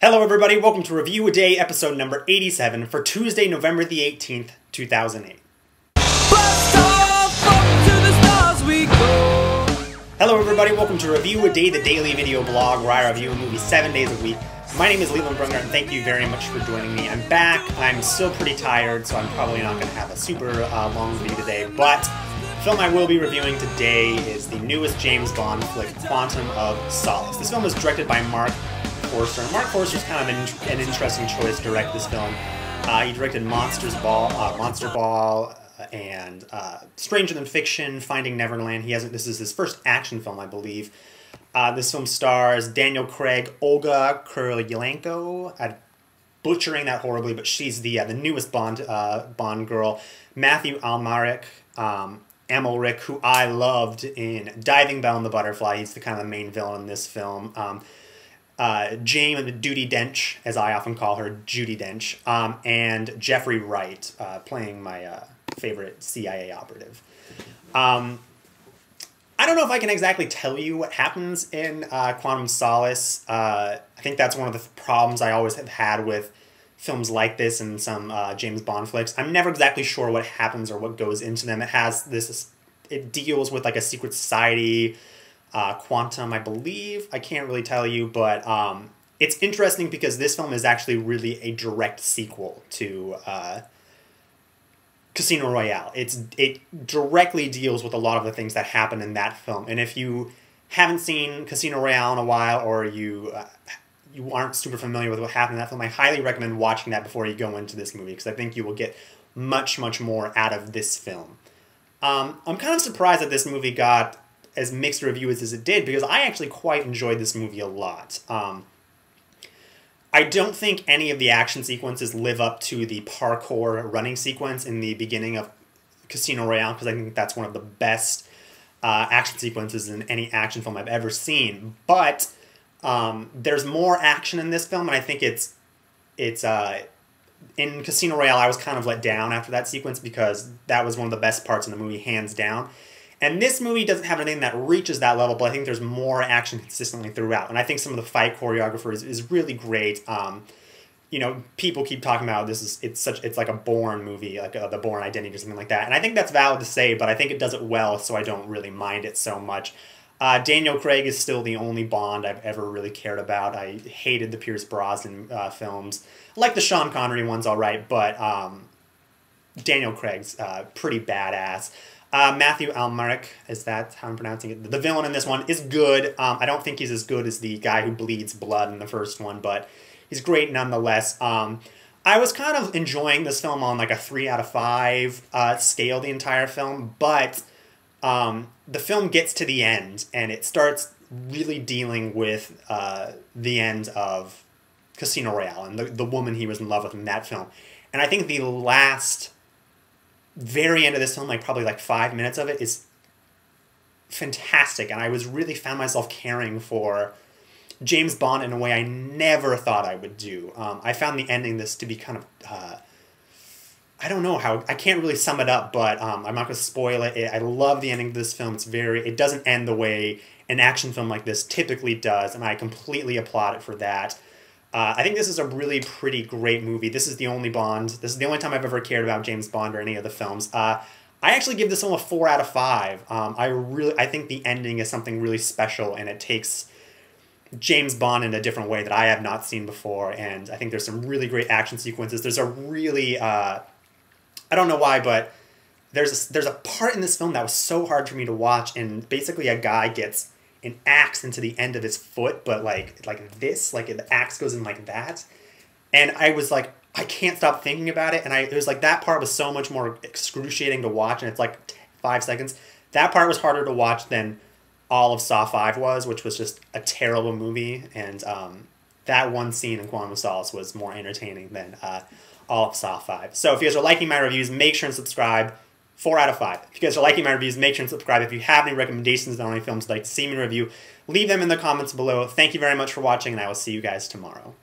Hello everybody, welcome to Review a Day, episode number 87 for Tuesday, November the 18th, 2008. Hello everybody, welcome to Review a Day, the daily video blog where I review a movie 7 days a week. My name is Leland Brungart and thank you very much for joining me. I'm back, I'm still pretty tired, so I'm probably not going to have a super long video today, but the film I will be reviewing today is the newest James Bond flick, Quantum of Solace. This film was directed by Mark Forster. Mark Forster's kind of an interesting choice to direct this film. He directed Monster Ball, and Stranger Than Fiction, Finding Neverland. This is his first action film, I believe. This film stars Daniel Craig, Olga Kurylenko. I'm butchering that horribly, but she's the newest Bond girl. Matthew Amalric, who I loved in Diving Bell and the Butterfly. He's the kind of the main villain in this film. Jane Judi Dench, as I often call her, Judi Dench, and Jeffrey Wright, playing my favorite CIA operative. I don't know if I can exactly tell you what happens in Quantum of Solace. I think that's one of the problems I always have had with films like this and some James Bond flicks. I'm never exactly sure what happens or what goes into them. It deals with like a secret society, Quantum, I believe. I can't really tell you, but it's interesting because this film is actually really a direct sequel to Casino Royale. It directly deals with a lot of the things that happen in that film, and if you haven't seen Casino Royale in a while, or you aren't super familiar with what happened in that film, I highly recommend watching that before you go into this movie, because I think you will get much, much more out of this film. I'm kind of surprised that this movie got as mixed reviews as it did, because I actually quite enjoyed this movie a lot. I don't think any of the action sequences live up to the parkour running sequence in the beginning of Casino Royale, because I think that's one of the best action sequences in any action film I've ever seen. But there's more action in this film, and I think it's in Casino Royale I was kind of let down after that sequence, because that was one of the best parts in the movie, hands down. And this movie doesn't have anything that reaches that level, but I think there's more action consistently throughout. And I think some of the fight choreography is really great. You know, people keep talking about it's like a Bourne movie, like the Bourne Identity or something like that. And I think that's valid to say, but I think it does it well, so I don't really mind it so much. Daniel Craig is still the only Bond I've ever really cared about. I hated the Pierce Brosnan films. I like the Sean Connery ones, all right, but Daniel Craig's pretty badass. Matthew Amalric, is that how I'm pronouncing it? The villain in this one is good. I don't think he's as good as the guy who bleeds blood in the first one, but he's great nonetheless. I was kind of enjoying this film on like a 3 out of 5 scale the entire film, but the film gets to the end and it starts really dealing with the end of Casino Royale and the woman he was in love with in that film. And I think the very end of this film, like probably like 5 minutes of it, is fantastic, and I really found myself caring for James Bond in a way I never thought I would do. I found the ending this to be kind of I don't know how, I can't really sum it up, but I'm not going to spoil it. I love the ending of this film. It doesn't end the way an action film like this typically does, and I completely applaud it for that. I think this is a really pretty great movie. This is the only Bond. This is the only time I've ever cared about James Bond or any of the films. I actually give this film a 4 out of 5. I think the ending is something really special, and it takes James Bond in a different way that I have not seen before. And I think there's some really great action sequences. There's a really I don't know why, but there's a part in this film that was so hard for me to watch, and basically a guy gets an axe into the end of his foot, but like this, like the axe goes in like that, and I was like, I can't stop thinking about it, and it was like that part was so much more excruciating to watch, and it's like 5 seconds. That part was harder to watch than all of Saw 5 was, which was just a terrible movie, and that one scene in Quantum of Solace was more entertaining than all of Saw 5. So if you guys are liking my reviews, make sure and subscribe. 4 out of 5. If you guys are liking my reviews, make sure and subscribe. If you have any recommendations on any films you'd like to see me review, leave them in the comments below. Thank you very much for watching, and I will see you guys tomorrow.